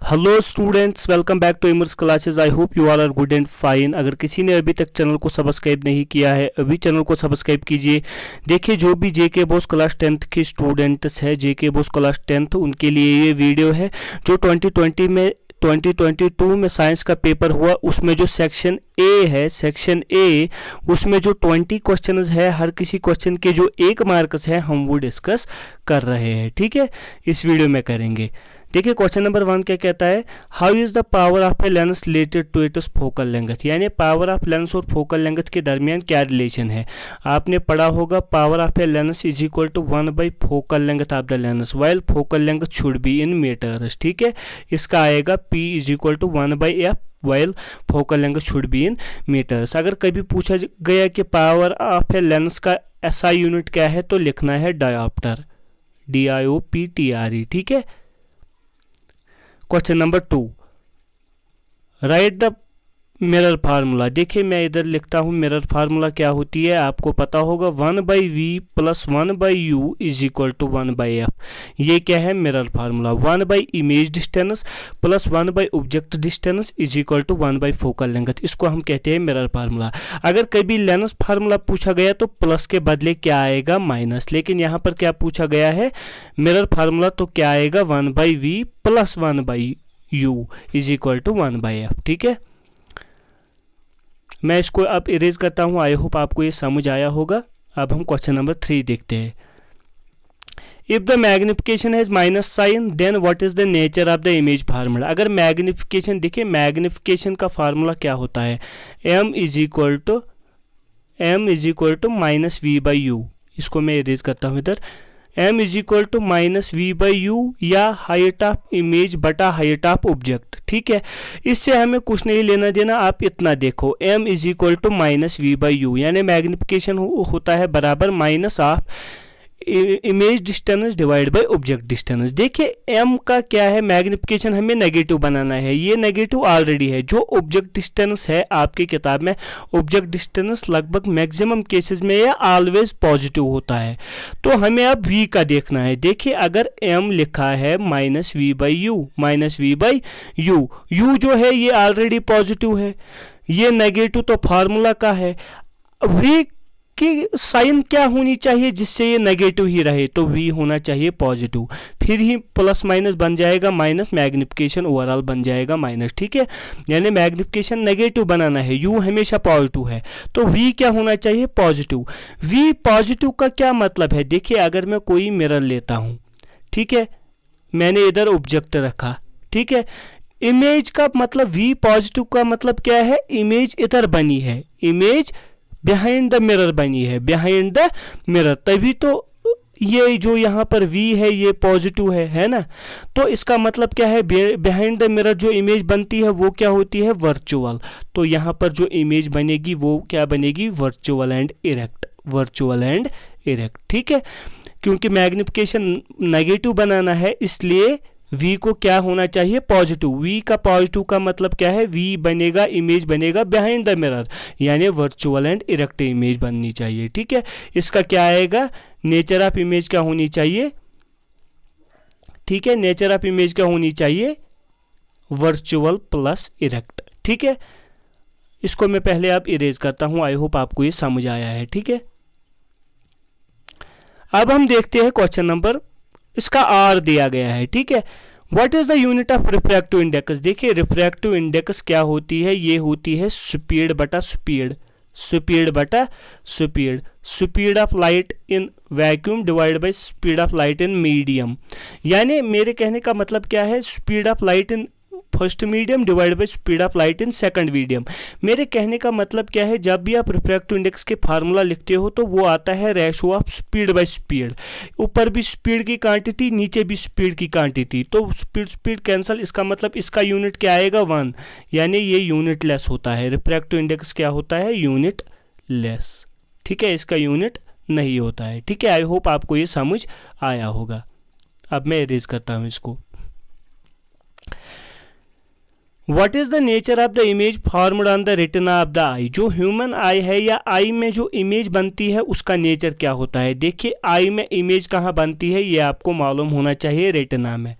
Hello students, welcome back to Immerse classes. I hope you all are good and fine. अगर किसी ने अभी तक चैनल को सब्सक्राइब नहीं किया है, अभी चैनल को सब्सक्राइब कीजिए। देखिए, जो भी जेके बोस क्लास 10th के स्टूडेंट्स है, जेके बोस क्लास 10th, उनके लिए ये वीडियो है। जो 2022 में साइंस का पेपर हुआ, उसमें जो सेक्शन ए है, सेक्शन ए, उसमें जो 20 क्वेश्चंस है, हर किसी क्वेश्चन के जो 1 मार्क्स है, हम वो डिस्कस कर रहे हैं। ठीक है, इस वीडियो में करेंगे। देखिए, क्वेश्चन नंबर 1 क्या कहता है, how is the power of a lens related to its focal length. यानी पावर ऑफ लेंस और फोकल लेंथ के दरमियान क्या रिलेशन है। आपने पढ़ा होगा, power of a lens is equal to 1 by focal length of the lens while focal length should be in metres. ठीक है, इसका आएगा P is equal to 1 by f while focal length should be in metres. अगर कभी पूछा गया कि power of a lens का SI यूनिट क्या है, तो लिखना है डायोप्टर, DIOPTRE। ठीक है। Question number 2, right the mirror formula. देखिए, मैं इधर लिखता हूँ मिरर फार्मूला क्या होती है, आपको पता होगा, 1 by v plus 1 by u is equal to 1 by f. ये क्या है, mirror formula. 1 by image distance plus 1 by object distance is equal to 1 by focal length, इसको हम कहते हैं मिरर फार्मूला। अगर कभी लेंस फार्मूला पूछा गया तो प्लस के बदले क्या आएगा, माइनस। लेकिन यहाँ पर क्या पूछा गया है, मिरर फार्मूला, तो क्या आएगा 1 by v plus 1 by u is equal to 1 by f. ठीक है, मैं इसको अब इरेज करता हूँ। आई होप आपको ये समझ आया होगा। अब हम क्वेश्चन नंबर 3 देखते हैं। If the magnification has minus sign, then what is the nature of the image formula. अगर मैग्निफिकेशन, देखिए मैग्निफिकेशन का फार्मूला क्या होता है, m is equal to minus v by u. इसको मैं इरेज करता हूँ इधर। m is equal to minus v by u या हाइट ऑफ इमेज बटा हाइट ऑफ ऑब्जेक्ट। ठीक है, इससे हमें कुछ नहीं लेना देना। आप इतना देखो, m is equal to minus v by u, यानी मैग्निफिकेशन होता है बराबर minus of image distance divide by object distance. देखिए, m का क्या है, मैग्निफिकेशन हमें नेगेटिव बनाना है, ये नेगेटिव ऑलरेडी है। जो ऑब्जेक्ट डिस्टेंस है आपकी किताब में, ऑब्जेक्ट डिस्टेंस लगभग मैक्सिमम केसेस में ये ऑलवेज पॉजिटिव होता है। तो हमें अब v का देखना है। देखिए, अगर m लिखा है minus v by u, minus v by u, u जो है ये ऑलरेडी पॉजिटिव है, ये नेगेटिव तो फार्मूला का है। v कि साइन क्या होनी चाहिए जिससे ये नेगेटिव ही रहे, तो v होना चाहिए पॉजिटिव, फिर ही प्लस माइनस बन जाएगा माइनस, मैग्निफिकेशन ओवरऑल बन जाएगा माइनस। ठीक है, यानी मैग्निफिकेशन नेगेटिव बनाना है, u हमेशा पॉजिटिव है, तो v क्या होना चाहिए, पॉजिटिव। v पॉजिटिव का क्या मतलब है, देखिए अगर मैं कोई मिरर लेता हूँ, ठीक है, मैंने इधर ऑब्जेक्ट रखा, ठीक है, इमेज का मतलब v पॉजिटिव का मतलब क्या है, इमेज इधर बनी है, इमेज बिहाइंड द मिरर बनी है, बिहाइंड द मिरर, तभी तो ये जो यहाँ पर v है ये पॉजिटिव है ना। तो इसका मतलब क्या है, बिहाइंड द मिरर जो इमेज बनती है वो क्या होती है, वर्चुअल। तो यहाँ पर जो इमेज बनेगी वो क्या बनेगी, virtual and erect, virtual and erect. ठीक है, क्योंकि मैग्निफिकेशन नेगेटिव बनाना है, इसलिए v को क्या होना चाहिए, पॉजिटिव। v का पॉजिटिव का मतलब क्या है, v बनेगा, इमेज बनेगा बिहाइंड द मिरर, यानी वर्चुअल एंड इरेक्ट इमेज बननी चाहिए। ठीक है, इसका क्या आएगा, नेचर ऑफ इमेज क्या होनी चाहिए, ठीक है, नेचर ऑफ इमेज क्या होनी चाहिए, वर्चुअल प्लस इरेक्ट। ठीक है, इसको मैं पहले आप इरेज करता हूं। आई होप आपको ये समझ आया है। ठीक है, अब हम देखते हैं क्वेश्चन नंबर, इसका R दिया गया है। ठीक है, what is the unit of refractive index. देखिए, रिफ्रैक्टिव इंडेक्स क्या होती है, ये होती है स्पीड बटा स्पीड, स्पीड बटा speed, speed of light in vacuum divide by speed of light in medium. यानी मेरे कहने का मतलब क्या है, speed of light in first medium divide by speed of light in second medium. मेरे कहने का मतलब क्या है, जब भी आप रिफ्रैक्टिव इंडेक्स के फार्मूला लिखते हो तो वो आता है ratio of speed by speed, ऊपर भी स्पीड की क्वांटिटी, नीचे भी स्पीड की क्वांटिटी, तो स्पीड स्पीड कैंसल, इसका मतलब इसका यूनिट क्या आएगा, 1, यानी ये यूनिट लेस होता है। रिफ्रैक्टिव इंडेक्स क्या होता है, यूनिट लेस। ठीक है, इसका यूनिट नहीं होता है। ठीक है, आई होप आपको ये समझ आया होगा। अब मैं इरेज करता हूँ इसको। What is the nature of the image formed on the retina of the eye. जो ह्यूमन आई है या आई में जो इमेज बनती है उसका नेचर क्या होता है। देखिए, आई में इमेज कहाँ बनती है ये आपको मालूम होना चाहिए, रेटिना में।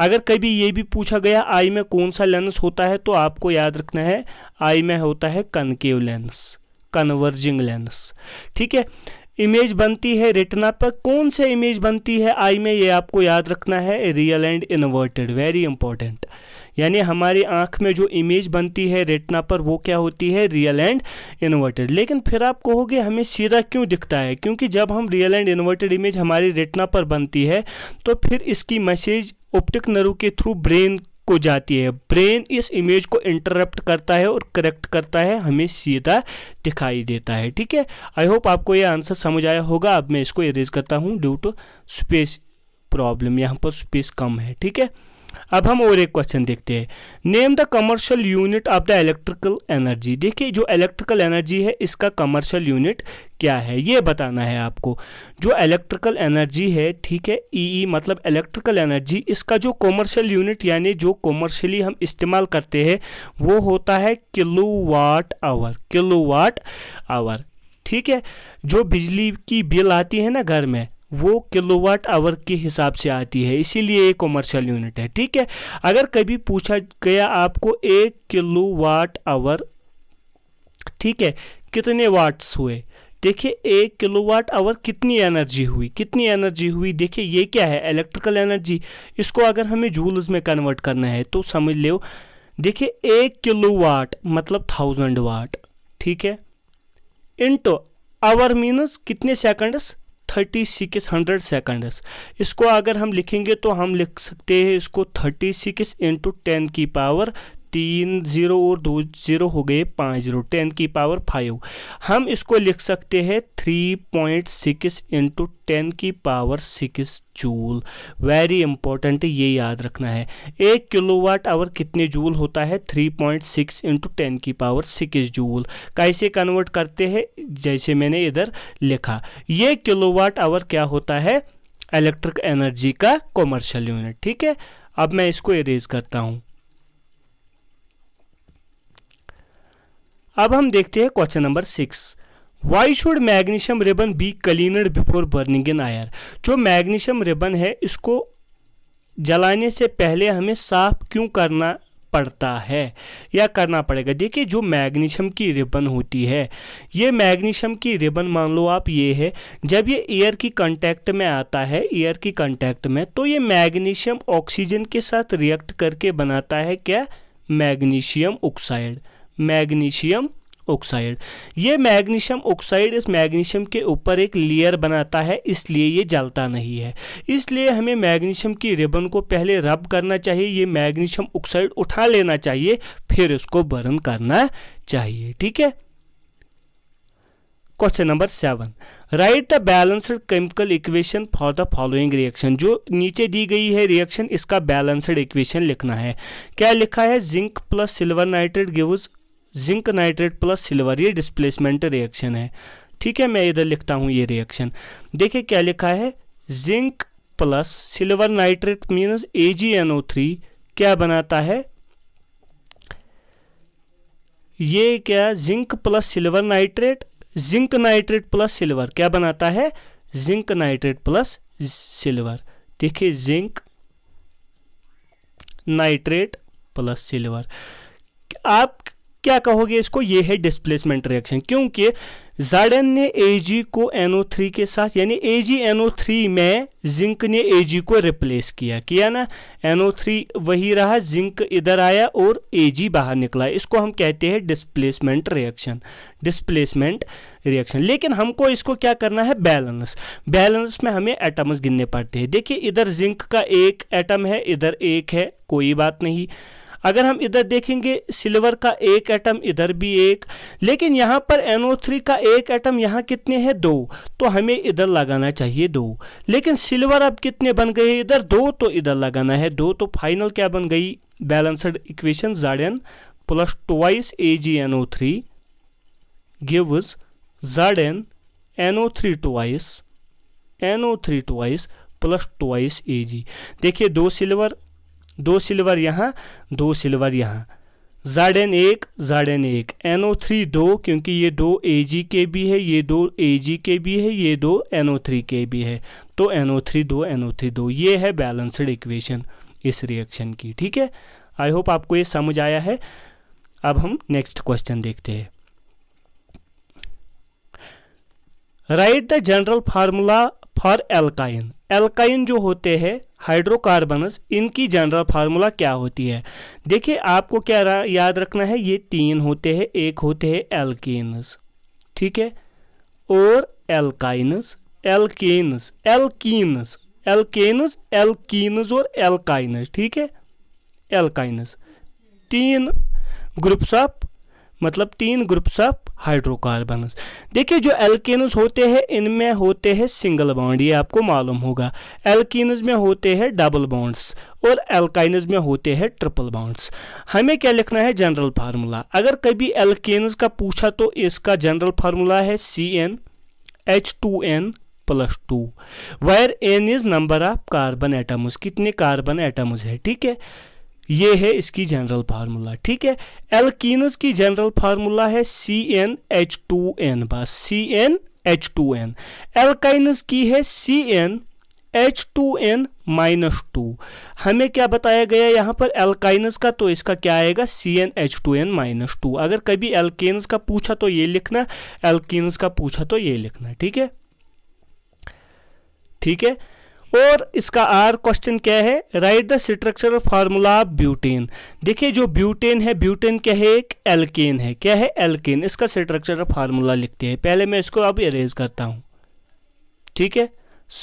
अगर कभी ये भी पूछा गया आई में कौन सा लेंस होता है तो आपको याद रखना है आई में होता है कनकेव लेंस, कन्वर्जिंग लेंस। ठीक है, इमेज बनती है रेटिना पर, कौन से इमेज बनती है आई में ये आपको याद रखना है, real and inverted, very important. यानी हमारी आंख में जो इमेज बनती है रेटिना पर वो क्या होती है, रियल एंड इन्वर्टेड। लेकिन फिर आप कहोगे हमें सीधा क्यों दिखता है, क्योंकि जब हम रियल एंड इन्वर्टेड इमेज हमारी रेटिना पर बनती है तो फिर इसकी मैसेज ऑप्टिक नर्व के थ्रू ब्रेन को जाती है, ब्रेन इस इमेज को इंटरप्ट करता है और करेक्ट करता है, हमें सीधा दिखाई देता है। ठीक है, आई होप आपको ये आंसर समझ आया होगा। अब मैं इसको इरेज करता हूँ ड्यू टू स्पेस प्रॉब्लम, यहाँ पर स्पेस कम है। ठीक है, अब हम और एक क्वेश्चन देखते हैं, name the commercial unit of the electrical energy. देखिए जो इलेक्ट्रिकल एनर्जी है इसका कमर्शियल यूनिट क्या है ये बताना है आपको। जो इलेक्ट्रिकल एनर्जी है, ठीक है, ई मतलब इलेक्ट्रिकल एनर्जी, इसका जो कमर्शियल यूनिट यानी जो कमर्शियली हम इस्तेमाल करते हैं वो होता है किलोवाट आवर, किलोवाट आवर। ठीक है, जो बिजली की बिल आती है ना घर में वो किलोवाट आवर के हिसाब से आती है, इसीलिए ये कमर्शियल यूनिट है। ठीक है, अगर कभी पूछा गया आपको 1 किलोवाट आवर, ठीक है, कितने वाट्स हुए, देखिए 1 किलोवाट आवर कितनी एनर्जी हुई, कितनी एनर्जी हुई। देखिए ये क्या है, इलेक्ट्रिकल एनर्जी, इसको अगर हमें जूल्स में कन्वर्ट करना है तो समझ लो, देखिए 1 किलोवाट मतलब 1000 वाट, ठीक है, इनटू आवर मीन्स कितने सेकंड्स, 3600 सेकंड्स। इसको अगर हम लिखेंगे तो हम लिख सकते हैं इसको 36 इंटू 10 की पावर 3 0 और 2 0 हो गए 5 0, 10 की पावर 5। हम इसको लिख सकते हैं 3.6 इंटू 10 की पावर 6 जूल। वेरी इंपॉर्टेंट, ये याद रखना है। 1 किलोवाट आवर कितने जूल होता है, 3.6 इंटू 10 की पावर 6 जूल। कैसे कन्वर्ट करते हैं, जैसे मैंने इधर लिखा, ये किलोवाट आवर क्या होता है, इलेक्ट्रिक एनर्जी का कमर्शियल यूनिट। ठीक है, अब मैं इसको इरेज करता हूँ। अब हम देखते हैं question number 6, why should magnesium ribbon be cleaned before burning in air. जो मैग्नीशियम रिबन है इसको जलाने से पहले हमें साफ क्यों करना पड़ता है या करना पड़ेगा। देखिए जो मैग्नीशियम की रिबन होती है, ये मैग्नीशियम की रिबन मान लो आप ये है, जब ये एयर की कांटेक्ट में आता है, एयर की कांटेक्ट में, तो ये मैग्नीशियम ऑक्सीजन के साथ रिएक्ट करके बनाता है क्या, मैग्नीशियम ऑक्साइड, मैग्नीशियम ऑक्साइड। ये मैग्नीशियम ऑक्साइड इस मैग्नीशियम के ऊपर एक लेयर बनाता है, इसलिए ये जलता नहीं है। इसलिए हमें मैग्नीशियम की रिबन को पहले रब करना चाहिए, ये मैग्नीशियम ऑक्साइड उठा लेना चाहिए, फिर इसको बर्न करना चाहिए। ठीक है, question number 7, right the balanced chemical equation for the following reaction. जो नीचे दी गई है रिएक्शन, इसका बैलेंस्ड इक्वेशन लिखना है। क्या लिखा है, zinc plus silver nitrate gives zinc nitrate plus silver, ये डिस्प्लेसमेंट रिएक्शन है। ठीक है, मैं इधर लिखता हूँ ये रिएक्शन। देखिए क्या लिखा है, zinc plus silver nitrate means AgNO3 क्या बनाता है, ये क्या, zinc plus silver nitrate, zinc nitrate plus silver क्या बनाता है, जिंक नाइट्रेट प्लस सिल्वर। देखिए जिंक नाइट्रेट प्लस सिल्वर, आप क्या कहोगे इसको, ये है डिस्प्लेसमेंट रिएक्शन, क्योंकि Zn ने Ag को NO3 के साथ, यानी AgNO3 में जिंक ने Ag को रिप्लेस किया ना, NO3 वही रहा, जिंक इधर आया और Ag बाहर निकला, इसको हम कहते हैं डिस्प्लेसमेंट रिएक्शन, डिस्प्लेसमेंट रिएक्शन। लेकिन हमको इसको क्या करना है, बैलेंस, बैलेंस में हमें एटम्स गिनने पड़ते हैं। देखिए इधर जिंक का एक एटम है, इधर एक है, कोई बात नहीं। अगर हम इधर देखेंगे सिल्वर का एक एटम, इधर भी एक, लेकिन यहाँ पर NO3 का एक एटम, यहाँ कितने हैं, 2, तो हमें इधर लगाना चाहिए 2। लेकिन सिल्वर अब कितने बन गए इधर, 2, तो इधर लगाना है 2, तो फाइनल क्या बन गई, balanced equation Zn plus twice AgNO3 gives Zn NO3 twice plus twice Ag। देखिए 2 सिल्वर यहाँ, 2 सिल्वर यहाँ, Zn 1 NO3 2, क्योंकि ये 2 Ag के भी है, ये 2 Ag के भी है, ये 2 NO3 के भी है, तो NO3 2 NO3 2, ये है बैलेंस्ड इक्वेशन। इस रिएक्शन की। ठीक है, आई होप आपको ये समझ आया है। अब हम नेक्स्ट क्वेश्चन देखते हैं। Right the general formula for alkyne. Alkyne जो होते हैं हाइड्रोकार्बनस, इनकी जनरल फार्मूला क्या होती है? देखिए आपको क्या याद रखना है, ये 3 होते हैं, एक होते हैं एल्केनस, ठीक है, और एल्काइनस, एल्केनस, एल्कीनस, एल्केनस, एल्कीनस और एल्काइनस। ठीक है, एल्काइनस 3 ग्रुप्स ऑफ, मतलब 3 ग्रुप्स ऑफ हाइड्रोकार्बन्स। देखिए जो एल्केनस होते हैं इनमें होते हैं सिंगल बॉन्ड, ये आपको मालूम होगा। एल्कीनस में होते हैं डबल बॉन्ड्स और एल्काइनस में होते हैं ट्रिपल बॉन्ड्स। हमें क्या लिखना है? General formula. अगर कभी एल्केनस का पूछा तो इसका जनरल फार्मूला है CnH2n+2, where n is number of carbon atoms, कितने कार्बन एटम्स है। ठीक है, ये है इसकी जनरल फार्मूला। ठीक है, एल्कीनस की जनरल फार्मूला है CnH2n, बस CnH2n। एल्काइनस की है CnH2n-2। हमें क्या बताया गया यहाँ पर एल्काइनस का, तो इसका क्या आएगा? CnH2n-2। अगर कभी एल्केनस का पूछा तो ये लिखना, एल्कीनस का पूछा तो ये लिखना। ठीक है, ठीक है। और इसका आर क्वेश्चन क्या है? Right the structural formula of butane. देखिए जो ब्यूटेन है, ब्यूटेन क्या है? एक एल्केन है। क्या है? एल्केन। इसका स्ट्रक्चरल फार्मूला लिखते हैं। पहले मैं इसको अब इरेज करता हूं। ठीक है,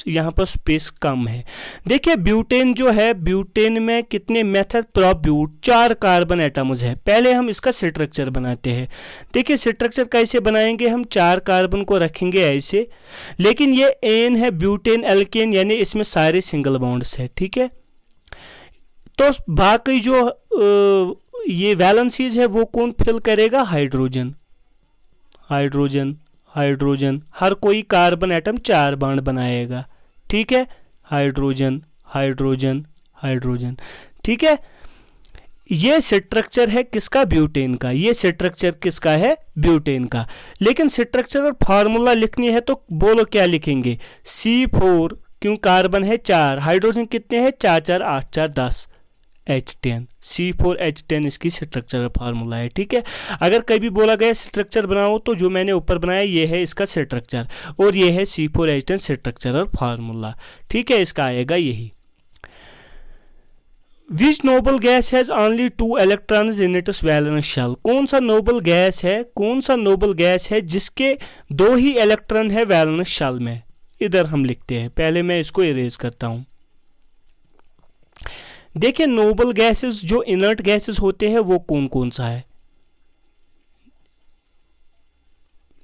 यहाँ पर स्पेस कम है। देखिए ब्यूटेन जो है, ब्यूटेन में कितने मेथड प्रोब्यूट 4 कार्बन एटम्स है। पहले हम इसका स्ट्रक्चर बनाते हैं। देखिए स्ट्रक्चर कैसे बनाएंगे? हम 4 कार्बन को रखेंगे ऐसे, लेकिन ये एन है ब्यूटेन एल्केन, यानी इसमें सारे सिंगल बॉन्ड्स है। ठीक है, तो बाकी जो ये वैलेंसीज है वो कौन फिल करेगा? Hydrogen, hydrogen, hydrogen. हर कोई कार्बन एटम 4 बॉन्ड बनाएगा। ठीक है, हाइड्रोजन, हाइड्रोजन, हाइड्रोजन। ठीक है, ये स्ट्रक्चर है किसका? ब्यूटेन का। ये स्ट्रक्चर किसका है? ब्यूटेन का। लेकिन स्ट्रक्चरल फार्मूला लिखनी है तो बोलो क्या लिखेंगे? C4, क्यों? कार्बन है 4, हाइड्रोजन कितने हैं? 4 4 8 4 10, H10, C4H10 इसकी स्ट्रक्चरल फार्मूला है। ठीक है, अगर कभी बोला गया स्ट्रक्चर बनाओ तो जो मैंने ऊपर बनाया ये है इसका स्ट्रक्चर, और ये है C4H10 स्ट्रक्चरल फार्मूला। ठीक है, इसका आएगा यही। Which noble gas has only 2 electrons in its valence shell. कौन सा नोबल गैस है, कौन सा नोबल गैस है जिसके 2 ही इलेक्ट्रॉन है वैलेंस शेल में? इधर हम लिखते हैं। पहले मैं इसको इरेज करता हूं। देखिए नोबल गैसेस जो इनर्ट गैसेस होते हैं वो कौन कौन सा है?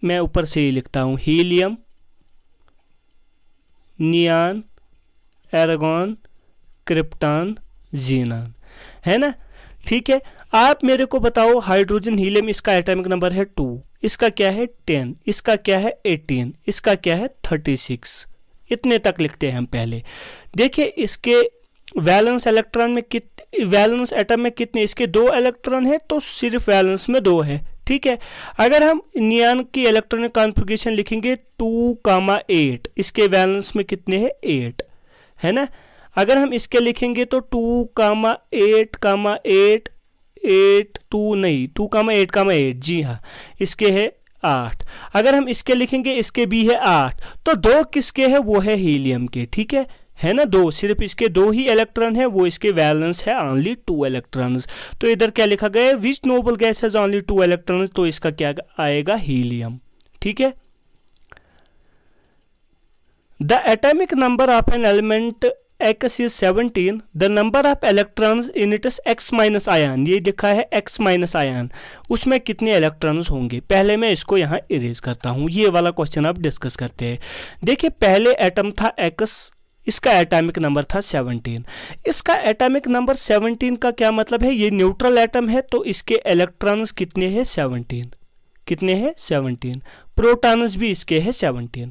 मैं ऊपर से ही लिखता हूं। हीलियम, नियान, एरागॉन, क्रिप्टॉन, जीनान, है ना। ठीक है, आप मेरे को बताओ हाइड्रोजन हीलियम, इसका एटॉमिक नंबर है 2, इसका क्या है 10, इसका क्या है 18, इसका क्या है 36। इतने तक लिखते हैं हम पहले। देखिए इसके वैलेंस इलेक्ट्रॉन में वैलेंस एटम में कितने? इसके 2 इलेक्ट्रॉन है तो सिर्फ वैलेंस में 2 है। ठीक है, अगर हम नियान की इलेक्ट्रॉनिक कॉन्फ़िगरेशन लिखेंगे 2,8, इसके वैलेंस में कितने हैं? 8, है ना। अगर हम इसके लिखेंगे तो 2,8,8 2 नहीं 2,8,8, जी हाँ, इसके है 8। अगर हम इसके लिखेंगे इसके भी है 8, तो 2 किसके है? वो है हीलियम के। ठीक है ना, 2, सिर्फ इसके 2 ही इलेक्ट्रॉन है, वो इसके वैलेंस है ओनली 2 इलेक्ट्रॉन्स। तो इधर क्या लिखा गया है? Which noble gas has only 2 electrons, तो इसका क्या आएगा? हीलियम। ठीक है, the atomic number of an element X is 17, the number of electrons in it is X minus ion, ये लिखा है X minus ion, उसमें कितने इलेक्ट्रॉन्स होंगे? पहले मैं इसको यहाँ इरेज करता हूँ। ये वाला क्वेश्चन आप डिस्कस करते हैं। देखिए पहले एटम था X, इसका एटॉमिक नंबर था 17। इसका एटॉमिक नंबर 17 का क्या मतलब है? ये न्यूट्रल एटम है तो इसके इलेक्ट्रॉन्स कितने हैं? 17। कितने हैं? 17। प्रोटॉन्स भी इसके हैं 17।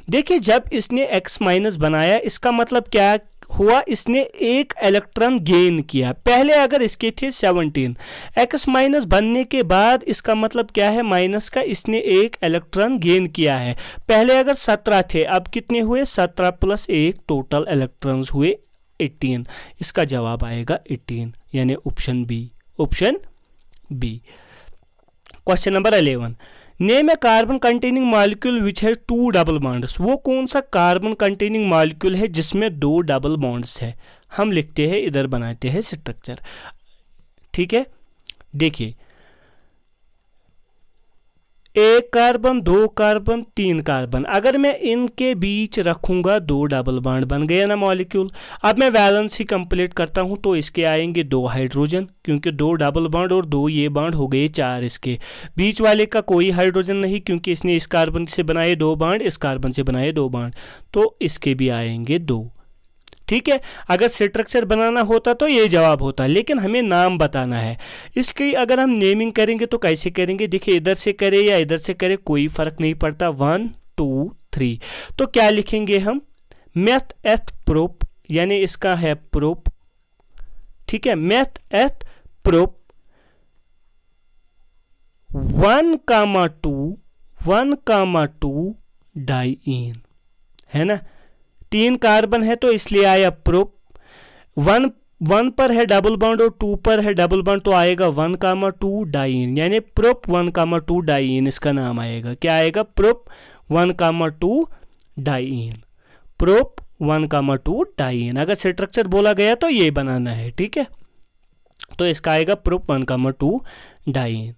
देखिए जब इसने X माइनस बनाया, इसका मतलब क्या हुआ? इसने एक इलेक्ट्रॉन गेन किया। पहले अगर इसके थे 17, X माइनस बनने के बाद इसका मतलब क्या है? माइनस का, इसने एक इलेक्ट्रॉन गेन किया है। पहले अगर 17 थे, अब कितने हुए? 17 + 1, टोटल इलेक्ट्रॉन्स हुए 18। इसका जवाब आएगा 18 यानी option B, option B. Question number 11, name a carbon containing molecule which has 2 double bonds. वो कौन सा कार्बन कंटेनिंग मॉलिक्यूल है जिसमें 2 डबल बॉन्ड्स है। हम लिखते हैं, इधर बनाते हैं स्ट्रक्चर, ठीक है। देखिए, 1 कार्बन, 2 कार्बन, 3 कार्बन, अगर मैं इनके बीच रखूंगा 2 डबल बॉन्ड, बन गया ना मॉलिक्यूल। अब मैं वैलेंसी कंप्लीट करता हूं तो इसके आएंगे 2 हाइड्रोजन, क्योंकि 2 डबल बॉन्ड और 2 ये बॉन्ड हो गए 4। इसके बीच वाले का कोई हाइड्रोजन नहीं, क्योंकि इसने इस कार्बन से बनाए 2 बॉन्ड, इस कार्बन से बनाए 2 बॉन्ड, तो इसके भी आएंगे 2, ठीक है। अगर स्ट्रक्चर बनाना होता तो ये जवाब होता, लेकिन हमें नाम बताना है। इसकी अगर हम नेमिंग करेंगे तो कैसे करेंगे, देखिए इधर से करें या इधर से करें कोई फर्क नहीं पड़ता। 1 2 3, तो क्या लिखेंगे हम, मेथ एथ प्रोप, यानी इसका है प्रोप, ठीक है। मेथ एथ प्रोप 1,2 डाइईन, है ना। 3 कार्बन है तो इसलिए आया प्रोप। 1 पर है डबल बॉन्ड और 2 पर है डबल बॉन्ड, तो आएगा 1,2 डाइईन, यानी प्रोप 1,2 डाइईन इसका नाम आएगा। क्या आएगा, प्रोप 1,2 डाइईन, प्रोप 1,2 डाइईन। अगर स्ट्रक्चर बोला गया तो ये बनाना है, ठीक है। तो इसका आएगा प्रोप 1,2 डाइईन।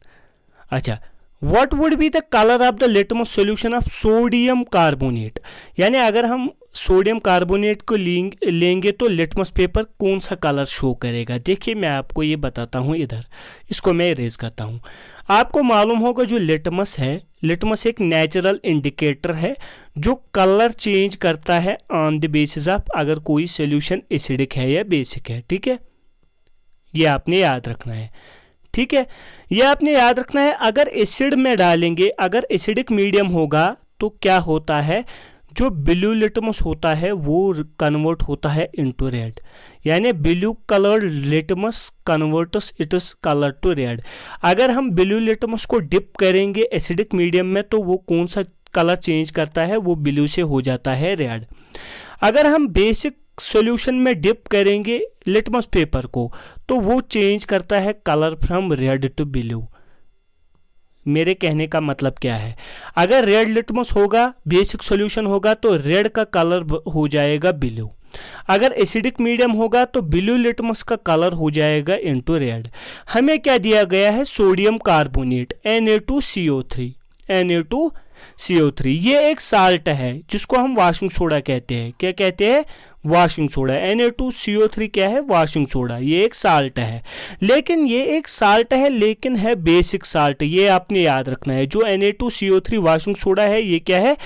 अच्छा, what would be the colour of the litmus solution of sodium carbonate, यानी अगर हम सोडियम कार्बोनेट को लेंगे तो लिटमस पेपर कौन सा कलर शो करेगा। देखिए मैं आपको ये बताता हूँ, इधर इसको मैं इरेज करता हूँ। आपको मालूम होगा जो लिटमस है, लिटमस एक नेचुरल इंडिकेटर है जो कलर चेंज करता है ऑन द बेसिस ऑफ अगर कोई सोल्यूशन एसिडिक है या बेसिक है, ठीक है। ये आपने याद रखना है, ठीक है। यह आपने याद रखना है। अगर एसिड में डालेंगे, अगर एसिडिक मीडियम होगा तो क्या होता है, जो ब्लू लिटमस होता है वो कन्वर्ट होता है इनटू रेड, यानी blue coloured litmus converts its colour to red. अगर हम ब्लू लिटमस को डिप करेंगे एसिडिक मीडियम में तो वो कौन सा कलर चेंज करता है, वो ब्लू से हो जाता है रेड। अगर हम बेसिक सॉल्यूशन में डिप करेंगे लिटमस पेपर को तो वो चेंज करता है colour from red to blue. मेरे कहने का मतलब क्या है, अगर रेड लिटमस होगा, बेसिक सॉल्यूशन होगा तो रेड का कलर हो जाएगा ब्लू। अगर एसिडिक मीडियम होगा तो ब्लू लिटमस का कलर हो जाएगा इनटू रेड। हमें क्या दिया गया है, सोडियम कार्बोनेट Na2CO3, Na2CO3। ये एक साल्ट है जिसको हम वॉशिंग सोडा कहते हैं। क्या कहते हैं, वॉशिंग सोडा। Na2CO3 क्या है, वॉशिंग सोडा। ये एक साल्ट है, लेकिन ये एक साल्ट है लेकिन है बेसिक साल्ट। ये आपने याद रखना है, जो Na2CO3 वॉशिंग सोडा है ये क्या है,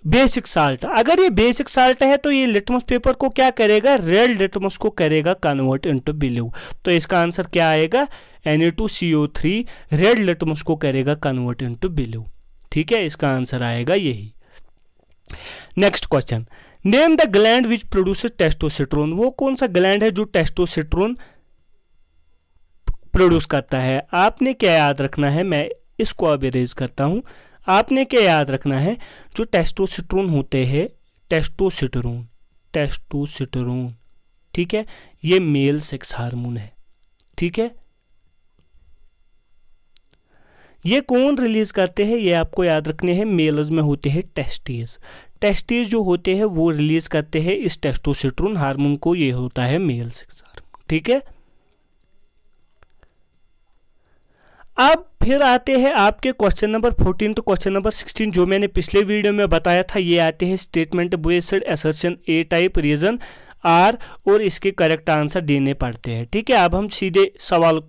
बेसिक साल्ट। अगर ये बेसिक साल्ट है तो ये लिटमस पेपर को क्या करेगा, रेड लिटमस को करेगा कन्वर्ट इनटू ब्लू। तो इसका आंसर क्या आएगा, Na2CO3 रेड लिटमस को करेगा कन्वर्ट इनटू ब्लू, ठीक है। इसका आंसर आएगा यही। Next question, name the gland which produces testosterone. वो कौन सा ग्लैंड है जो टेस्टोस्टेरोन प्रोड्यूस करता है। आपने क्या याद रखना है, मैं इसको अब इरेज करता हूं। आपने क्या याद रखना है, जो टेस्टोस्टेरोन होते हैं, टेस्टोस्टेरोन, ठीक है, ये मेल सेक्स हार्मोन है, ठीक है। ये कौन रिलीज करते हैं, ये आपको याद रखने हैं। मेल्स में होते हैं टेस्टिस, टेस्टिस जो होते हैं वो रिलीज करते हैं इस टेस्टोस्टेरोन हार्मोन को, ये होता है मेल सेक्स हार्मोन, ठीक है। अब फिर आते हैं आपके क्वेश्चन नंबर 14 तो क्वेश्चन नंबर 16 जो मैंने पिछले वीडियो में बताया था। ये आते हैं statement based assertion A type, reason R, और इसके करेक्ट आंसर देने पड़ते हैं, ठीक है। अब हम सीधे सवाल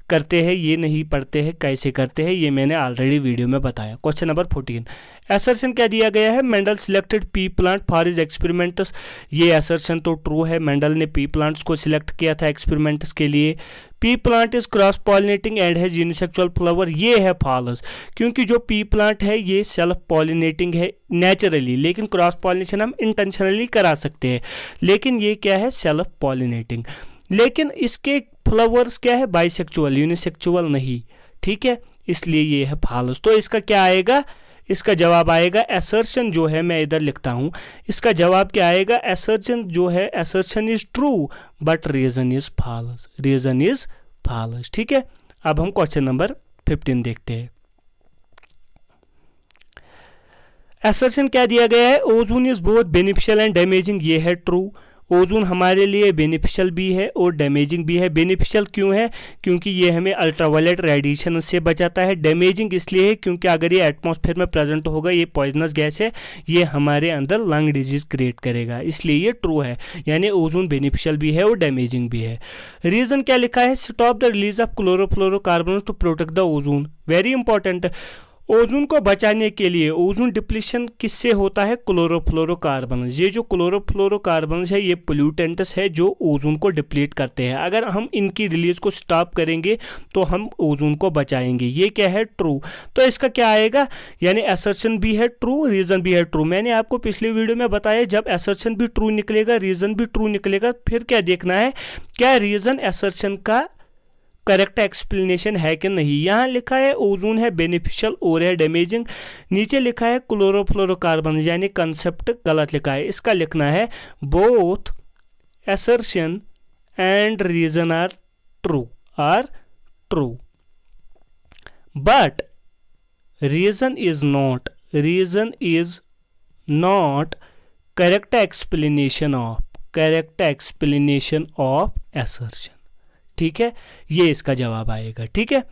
करते हैं, ये नहीं पढ़ते हैं, कैसे करते हैं ये मैंने ऑलरेडी वीडियो में बताया। क्वेश्चन नंबर 14, असर्शन क्या दिया गया है, Mendel selected P plant for his experiments. ये असर्शन तो ट्रू है, मेंडल ने पी प्लांट्स को सिलेक्ट किया था एक्सपेरिमेंट्स के लिए। P plant is cross pollinating and has unisexual flower, ये है फॉल्स, क्योंकि जो पी प्लांट है ये सेल्फ पॉलिनेटिंग है नेचुरली, लेकिन क्रॉस पॉलिनेशन हम इंटेंशनली करा सकते हैं, लेकिन ये क्या है, सेल्फ पॉलिनेटिंग। लेकिन इसके फ्लावर्स क्या है, बाइसेक्चुअल, यूनिसेक्चुअल नहीं, ठीक है, इसलिए ये है फॉल्स। तो इसका क्या आएगा, इसका जवाब आएगा असर्शन जो है, मैं इधर लिखता हूँ, इसका जवाब क्या आएगा, असर्शन जो है, assertion is true but reason is false, reason is false. ठीक है, अब हम क्वेश्चन नंबर 15 देखते हैं। असर्शन क्या दिया गया है, ozone is both beneficial and damaging, ये है ट्रू। ओजोन हमारे लिए बेनिफिशियल भी है और डैमेजिंग भी है। बेनिफिशियल क्यों है, क्योंकि ये हमें अल्ट्रावायलेट रेडिएशन से बचाता है। डैमेजिंग इसलिए है क्योंकि अगर ये एटमॉस्फेयर में प्रेजेंट होगा, ये पॉइजनस गैस है, ये हमारे अंदर लंग डिजीज क्रिएट करेगा, इसलिए ये ट्रू है। यानी ओजोन बेनिफिशियल भी है और डैमेजिंग भी है। रीजन क्या लिखा है, stop the release of chlorofluorocarbon to protect the ozone, very important. Ozone को बचाने के लिए, ओजोन डिप्लीशन किससे होता है, क्लोरोफ्लोरोकार्बन। ये जो क्लोरोफ्लोरोकार्बन है ये पोल्यूटेंट्स है जो ओजोन को डिप्लीट करते हैं। अगर हम इनकी रिलीज को स्टॉप करेंगे तो हम ओजोन को बचाएंगे। ये क्या है, ट्रू। तो इसका क्या आएगा, यानी असर्शन भी है ट्रू, रीजन भी है ट्रू। मैंने आपको पिछले वीडियो में बताया जब असर्शन भी ट्रू निकलेगा, रीजन भी ट्रू निकलेगा, फिर क्या देखना है, क्या रीजन असर्शन का करेक्ट एक्सप्लेनेशन है कि नहीं। यहाँ लिखा है ओजोन है बेनिफिशियल और है डैमेजिंग, नीचे लिखा है क्लोरोफ्लोरोकार्बन, यानी कंसेप्ट गलत लिखा है। इसका लिखना है both assertion and reason are true but reason is not correct explanation of assertion. ठीक है, ये इसका जवाब आएगा। ठीक है,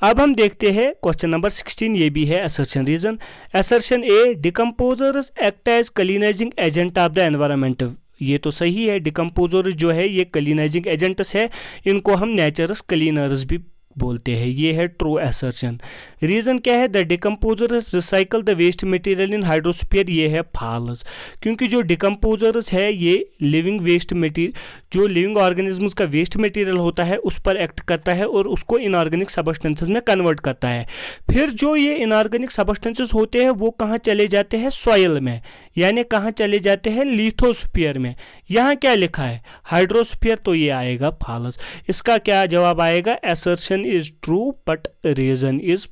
अब हम देखते हैं क्वेश्चन नंबर 16, ये भी है assertion reason. Assertion A, decomposers act as cleansing agent of the environment, ये तो सही है। डिकम्पोजर जो है ये क्लीनाइजिंग एजेंट्स है, इनको हम नेचरस क्लीनर्स भी बोलते हैं, ये है ट्रू असर्शन। रीजन क्या है, the decomposers recycle the waste material in hydrosphere, ये है फॉल्स। क्योंकि जो डिकम्पोजर्स है ये लिविंग वेस्ट मटेरियल, जो लिविंग ऑर्गेनिजम्स का वेस्ट मटेरियल होता है उस पर एक्ट करता है और उसको इनऑर्गेनिक सबस्टेंसेस में कन्वर्ट करता है। फिर जो ये इनऑर्गेनिक सबस्टेंसेस होते हैं वो कहाँ चले जाते हैं, सॉइल में, यानी कहाँ चले जाते हैं, लिथोस्फीयर में। यहाँ क्या लिखा है, हाइड्रोस्फीयर, तो ये आएगा फॉल्स। इसका क्या जवाब आएगा, assertion is true but reason is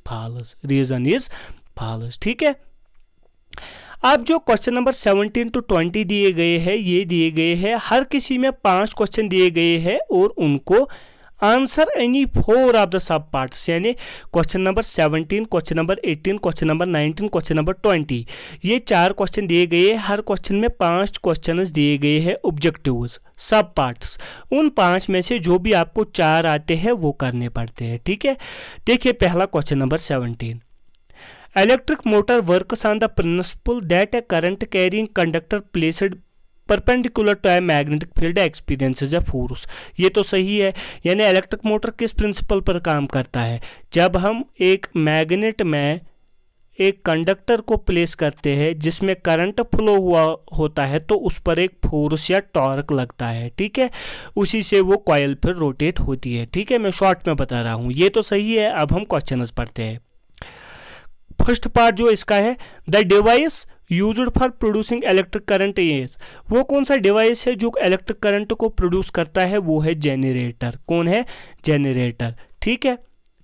false. ठीक है, अब जो क्वेश्चन नंबर 17 to 20 दिए गए हैं, ये दिए गए हैं, हर किसी में 5 क्वेश्चन दिए गए हैं और उनको answer any 4 of the sub parts, यानी question number 17, question number 18, question number 19, question number 20, ये 4 क्वेश्चन दिए गए हैं। हर क्वेश्चन में 5 क्वेश्चन दिए गए हैं ऑब्जेक्टिव्स, सब पार्ट्स। उन 5 में से जो भी आपको 4 आते हैं वो करने पड़ते हैं। ठीक है, देखिए पहला question number 17, electric motor works on the principle that a current carrying conductor placed perpendicular to a magnetic field experiences a force, ये तो सही है। यानी इलेक्ट्रिक मोटर किस प्रिंसिपल पर काम करता है, जब हम एक मैग्नेट में एक कंडक्टर को प्लेस करते हैं जिसमें करंट फ्लो हुआ होता है तो उस पर एक फोर्स या टॉर्क लगता है। ठीक है, उसी से वो कॉइल फिर रोटेट होती है। ठीक है, मैं शॉर्ट में बता रहा हूँ, ये तो सही है। अब हम क्वेश्चन पढ़ते हैं। फर्स्ट पार्ट जो इसका है, the device used for producing electric current is, वो कौन सा डिवाइस है जो इलेक्ट्रिक करंट को प्रोड्यूस करता है, वो है जनरेटर। कौन है, जनरेटर। ठीक है,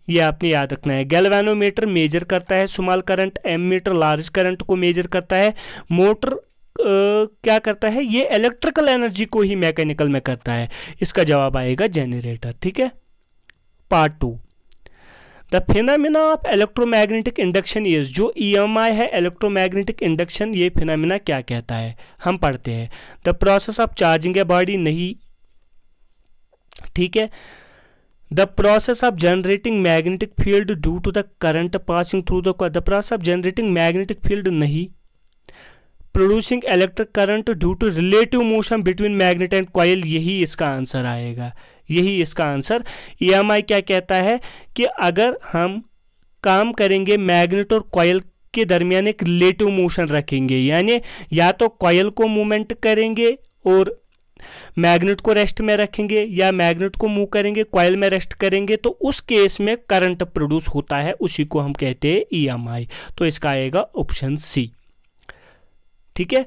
ये आपने याद रखना है। गैल्वेनोमीटर मेजर करता है small current, ammeter large current को मेजर करता है। मोटर क्या करता है, ये इलेक्ट्रिकल एनर्जी को ही मैकेनिकल में करता है। इसका जवाब आएगा जनरेटर। ठीक है, part 2, the phenomena of electromagnetic induction is, जो EMI है इलेक्ट्रोमैग्नेटिक इंडक्शन, ये फिनोमिना क्या कहता है, हम पढ़ते हैं। The process of charging a body, नहीं। ठीक है, the process of generating magnetic field due to the current passing through the process of generating magnetic field, नहीं। Producing electric current due to relative motion between magnet and coil, यही इसका answer आएगा, यही इसका answer. EMI क्या कहता है कि अगर हम काम करेंगे मैग्नेट और कॉइल के दरमियान एक रिलेटिव मोशन रखेंगे, यानी या तो कॉइल को मूवमेंट करेंगे और मैग्नेट को रेस्ट में रखेंगे, या मैग्नेट को मूव करेंगे कॉइल में रेस्ट करेंगे, तो उस केस में करंट प्रोड्यूस होता है, उसी को हम कहते हैं EMI। तो इसका आएगा ऑप्शन सी। ठीक है,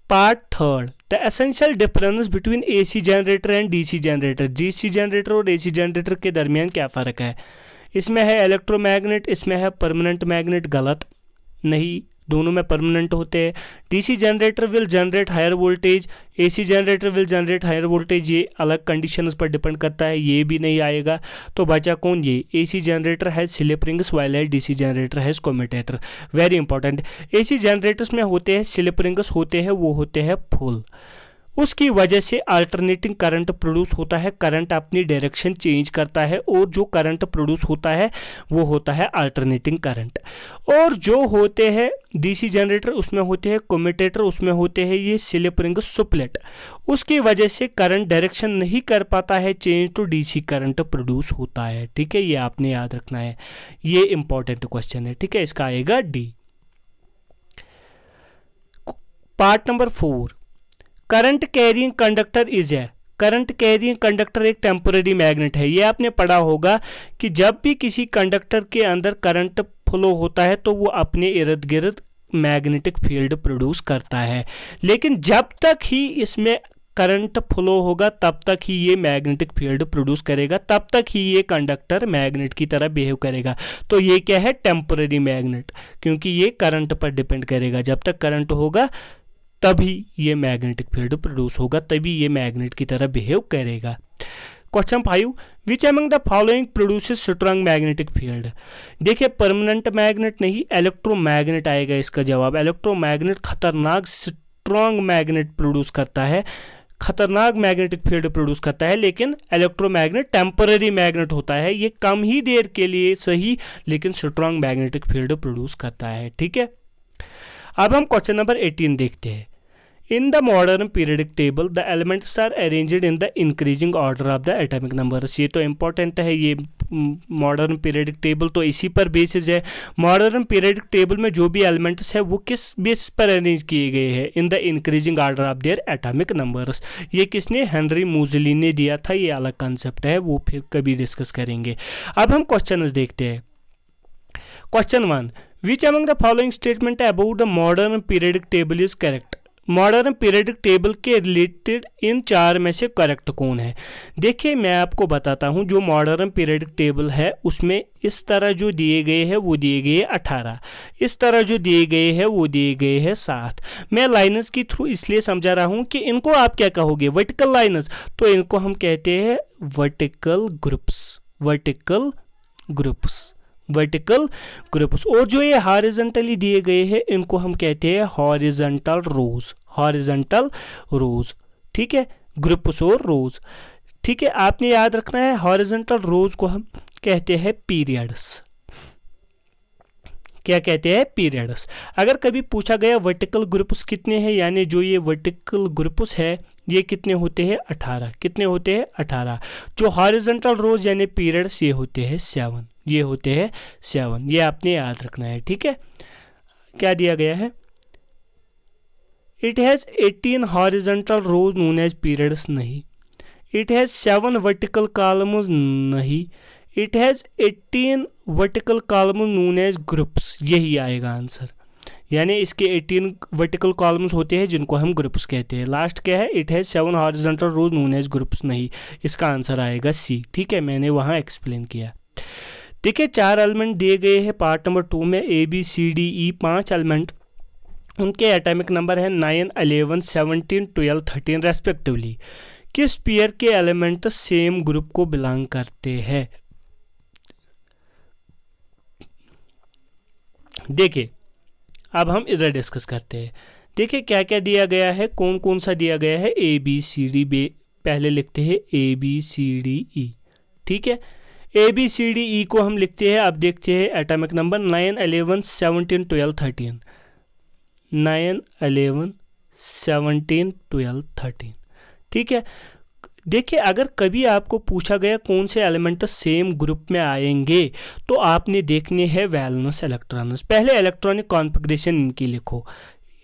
part 3, the essential difference between AC generator and DC generator, DC generator और AC जनरेटर के दरमियान क्या फ़र्क है। इसमें है इलेक्ट्रोमैग्नेट, इसमें है परमानेंट मैग्नेट, गलत नहीं, दोनों में परमानेंट होते हैं। DC generator will generate higher voltage, AC generator will generate higher voltage, ये अलग कंडीशंस पर डिपेंड करता है, ये भी नहीं आएगा। तो बचा कौन, ये एसी जनरेटर है स्लिप रिंग्स वाइल है डीसी जनरेटर है commutator. Very important, AC generators में होते हैं स्लिप रिंग्स होते हैं, वो होते हैं फुल, उसकी वजह से अल्टरनेटिंग करंट प्रोड्यूस होता है, करंट अपनी डायरेक्शन चेंज करता है और जो करंट प्रोड्यूस होता है वो होता है अल्टरनेटिंग करंट। और जो होते हैं डीसी जनरेटर उसमें होते हैं कम्यूटेटर, उसमें होते हैं ये स्लिप रिंग सुप्लेट, उसकी वजह से करंट डायरेक्शन नहीं कर पाता है चेंज, तो डीसी करंट प्रोड्यूस होता है। ठीक है, ये आपने याद रखना है, ये इंपॉर्टेंट क्वेश्चन है। ठीक है, इसका आएगा D. Part number 4, current carrying conductor is है। करंट कैरिंग कंडक्टर एक टेम्पोररी मैग्नेट है। ये आपने पढ़ा होगा कि जब भी किसी कंडक्टर के अंदर करंट फ्लो होता है तो वो अपने इर्द गिर्द मैग्नेटिक फील्ड प्रोड्यूस करता है, लेकिन जब तक ही इसमें करंट फ्लो होगा तब तक ही ये मैग्नेटिक फील्ड प्रोड्यूस करेगा, तब तक ही ये कंडक्टर मैग्नेट की तरह बिहेव करेगा। तो ये क्या है, टेम्पोररी मैग्नेट, क्योंकि ये करंट पर डिपेंड करेगा। जब तक करंट होगा तभी ये मैग्नेटिक फील्ड प्रोड्यूस होगा, तभी ये मैग्नेट की तरह बिहेव करेगा। Question 5, which among the following produces strong magnetic field. देखिए परमानेंट मैग्नेट नहीं, इलेक्ट्रोमैग्नेट आएगा इसका जवाब। इलेक्ट्रोमैग्नेट खतरनाक स्ट्रॉन्ग मैग्नेट प्रोड्यूस करता है, खतरनाक मैग्नेटिक फील्ड प्रोड्यूस करता है, लेकिन इलेक्ट्रोमैग्नेट टेम्पररी मैग्नेट होता है, ये कम ही देर के लिए सही लेकिन स्ट्रॉन्ग मैग्नेटिक फील्ड प्रोड्यूस करता है। ठीक है, अब हम क्वेश्चन नंबर 18 देखते हैं। In the modern periodic table the elements are arranged in the increasing order of the atomic numbers. ये तो इंपॉर्टेंट है, ये मॉडर्न पीरियडिक टेबल तो इसी पर बेसिस है। मॉडर्न पीरियडिक टेबल में जो भी एलिमेंट्स है वो किस बेस पर अरेंज किए गए हैं, in the increasing order of their atomic numbers. ये किसने, हेनरी मोज़ेली ने दिया था, ये अलग कंसेप्ट है, वो फिर कभी डिस्कस करेंगे। अब हम क्वेश्चन देखते हैं। Question 1, which among the following statement about the modern periodic table is correct. Modern periodic table के रिलेटेड इन 4 में से करेक्ट कौन है। देखिए मैं आपको बताता हूँ, जो मॉडर्न पीरियडिक टेबल है उसमें इस तरह जो दिए गए हैं वो दिए गए 18, इस तरह जो दिए गए हैं वो दिए गए हैं 7। मैं लाइनस के थ्रू इसलिए समझा रहा हूँ कि इनको आप क्या कहोगे, वर्टिकल लाइनस, तो इनको हम कहते हैं vertical groups, vertical groups, vertical groups. और जो ये हॉरिजॉन्टली दिए गए हैं इनको हम कहते हैं हॉरिजॉन्टल रोज, हॉरिजॉन्टल रोज। ठीक है, ग्रुप्स और रोज। ठीक है, आपने याद रखना है हॉरिजॉन्टल रोज को हम कहते हैं पीरियड्स। क्या कहते हैं, पीरियड्स। अगर कभी पूछा गया वर्टिकल ग्रुप्स कितने हैं, यानी जो ये वर्टिकल ग्रुप्स है ये कितने होते हैं, 18। कितने होते हैं, 18। जो हॉरिजॉन्टल रोज यानी पीरियड्स ये होते हैं 7, ये होते हैं 7। ये आपने याद रखना है। ठीक है, क्या दिया गया है, it has 18 horizontal rows known as periods नहीं, इट हैज़ 7 वर्टिकल कॉलम्स नहीं, it has 18 vertical columns known as groups, यही आएगा आंसर। यानी इसके 18 वर्टिकल कॉलम्स होते हैं जिनको हम ग्रुप्स कहते हैं। लास्ट क्या है, it has 7 horizontal rows known as groups नहीं, इसका आंसर आएगा सी। ठीक है, मैंने वहाँ एक्सप्लेन किया। देखिए 4 एलिमेंट दिए गए हैं पार्ट नंबर 2 में, A B C D E, 5 element, उनके एटॉमिक नंबर है 9, 11, 17, 12, 13 रेस्पेक्टिवली। किस पेयर के एलिमेंट सेम ग्रुप को बिलोंग करते हैं। देखिए अब हम इधर डिस्कस करते हैं। देखिए क्या क्या दिया गया है, कौन कौन सा दिया गया है, ए बी सी डी, पहले लिखते हैं ए बी सी डी ई। ठीक है, ए बी सी डी ई को हम लिखते हैं। अब देखते हैं एटॉमिक नंबर 9, 11, 17, 12, 13, 9, 11, 17, 12, 13। ठीक है, देखिए अगर कभी आपको पूछा गया कौन से एलिमेंट सेम ग्रुप में आएंगे तो आपने देखने हैं वैलेंस इलेक्ट्रॉन्स। पहले इलेक्ट्रॉनिक कॉन्फ़िगरेशन इनकी लिखो।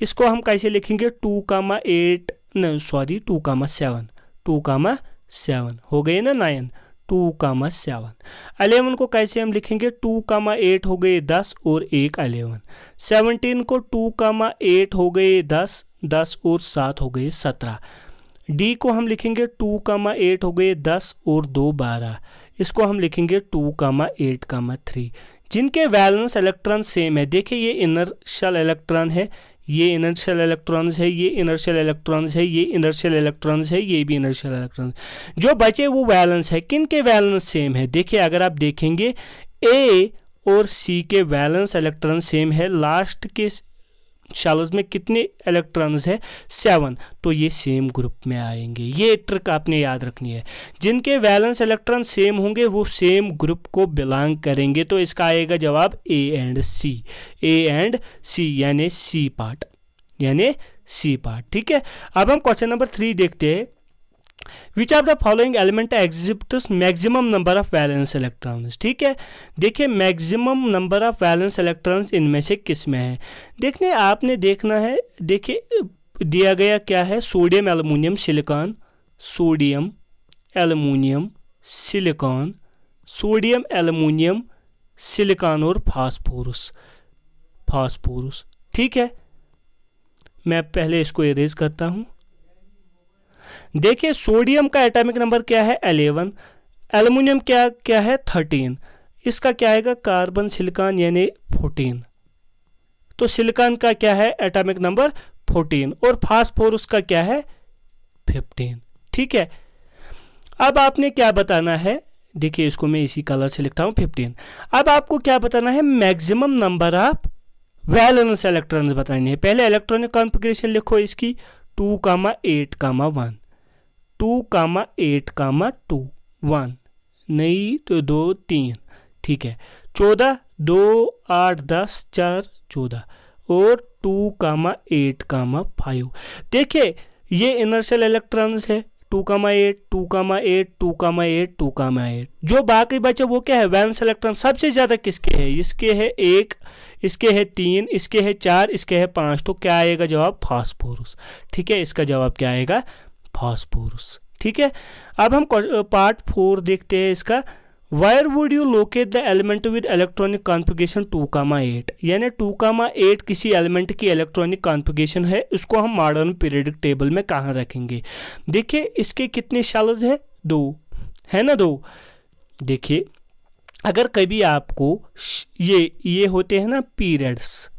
इसको हम कैसे लिखेंगे, 2,8 2,7, 2,7 हो गए ना 9, 2,7। 11 को कैसे हम लिखेंगे, 2,8 हो गए 10 और 1 11। 17 को 2,8 हो गए 10, 10 और 7 हो गए 17। डी को हम लिखेंगे 2,8 हो गए 10 और 2 12। इसको हम लिखेंगे 2,8,3 जिनके वैलेंस इलेक्ट्रॉन सेम है। देखिए ये इनर्शियल इलेक्ट्रॉन है, ये इनर्शियल इलेक्ट्रॉन्स है, ये इनर्शियल इलेक्ट्रॉन्स है, ये इनर्शियल इलेक्ट्रॉन्स है, ये भी इनर्शियल इलेक्ट्रॉन्स। जो बचे वो वैलेंस है, किन के वैलेंस सेम है? देखिए अगर आप देखेंगे ए और सी के वैलेंस इलेक्ट्रॉन सेम है, लास्ट के शेल्स में कितने इलेक्ट्रॉन्स है? 7, तो ये सेम ग्रुप में आएंगे। ये ट्रिक आपने याद रखनी है, जिनके वैलेंस इलेक्ट्रॉन सेम होंगे वो सेम ग्रुप को बिलोंग करेंगे। तो इसका आएगा जवाब A and C, A and सी यानी सी पार्ट, यानी सी पार्ट। ठीक है, अब हम क्वेश्चन नंबर 3 देखते हैं। विच of the following element exhibits maximum number of valence electrons. ठीक है, देखिए maximum number of valence electrons इनमें से किस में है? देखने आपने देखना है, देखिए दिया गया क्या है, sodium aluminium silicon, sodium aluminium silicon, sodium aluminium silicon और फास्फोरस, फास्फोरस। ठीक है, मैं पहले इसको इरेज करता हूं। देखिए सोडियम का एटॉमिक नंबर क्या है? 11, एल्युमिनियम क्या है? 13, इसका क्या आएगा? कार्बन सिलिकॉन यानी 14, तो सिलिकॉन का क्या है एटॉमिक नंबर? 14, और फास्फोरस का क्या है? 15। ठीक है, अब आपने क्या बताना है? देखिए इसको मैं इसी कलर से लिखता हूं 15। अब आपको क्या बताना है? Maximum number of valence electrons बताने हैं। पहले इलेक्ट्रॉनिक कॉन्फ़िगरेशन लिखो इसकी 2,8,1, 2,8,2, 1 नहीं तो 2 3, ठीक है, 14, 2 8 10 4 14 और 2,8,5। देखिए ये इनर्शियल इलेक्ट्रॉन्स है, 2,8 2,8 2,8 2,8। जो बाकी बचे वो क्या है? Valence electron. सबसे ज़्यादा किसके है? इसके है 1, इसके है 3, इसके है 4, इसके है 5, तो क्या आएगा जवाब? फास्फोरस। ठीक है, इसका जवाब क्या आएगा? फास्फोरस। ठीक है, अब हम पार्ट 4 देखते हैं इसका। Wire would you locate the element with electronic configuration 2,8, यानी 2,8 किसी एलिमेंट की इलेक्ट्रॉनिक कॉन्फ़िगरेशन है, उसको हम मॉडर्न पीरियडिक टेबल में कहाँ रखेंगे? देखिए इसके कितने शेल्स है? 2 है ना, 2। देखिए अगर कभी आपको ये होते हैं ना पीरियड्स,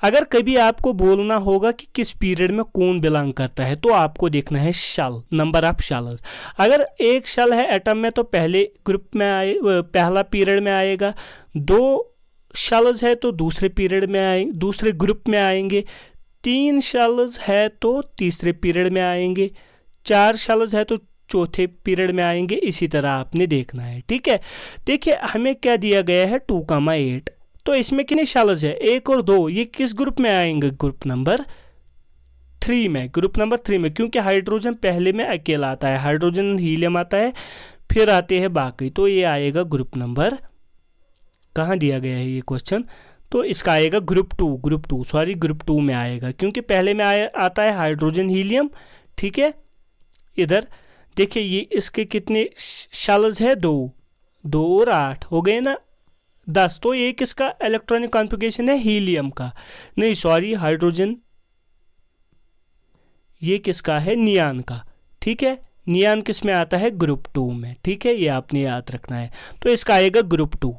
अगर कभी आपको बोलना होगा कि किस पीरियड में कौन बिलोंग करता है, तो आपको देखना है शेल, नंबर ऑफ शेल्स। अगर एक शेल है एटम में तो पहले ग्रुप में आए, पहला पीरियड में आएगा। 2 शेल्स है तो दूसरे पीरियड में आएंगे, दूसरे ग्रुप में आएंगे। 3 शेल्स है तो तीसरे पीरियड में आएंगे। 4 शेल्स है तो चौथे पीरियड में आएंगे। इसी तरह आपने देखना है। ठीक है, देखिए हमें क्या दिया गया है? 2,8, तो इसमें कितने शेल्स है? 1 और 2, ये किस ग्रुप में आएंगे? ग्रुप नंबर 3 में, ग्रुप नंबर 3 में, क्योंकि हाइड्रोजन पहले में अकेला आता है, हाइड्रोजन हीलियम आता है, फिर आते हैं बाकी, तो ये आएगा ग्रुप नंबर, कहाँ दिया गया है ये क्वेश्चन? तो इसका आएगा ग्रुप 2, सॉरी ग्रुप 2 में आएगा, क्योंकि पहले में आता है हाइड्रोजन हीलियम। ठीक है, इधर देखिए ये इसके कितने शेल्स है? 2 और 8 हो गए ना 10। तो ये किसका इलेक्ट्रॉनिक कॉन्फ़िगरेशन है? हीलियम का, नहीं सॉरी हाइड्रोजन, ये किसका है? नियान का। ठीक है, नियान किस में आता है? ग्रुप 2 में। ठीक है, ये आपने याद रखना है। तो इसका आएगा ग्रुप 2।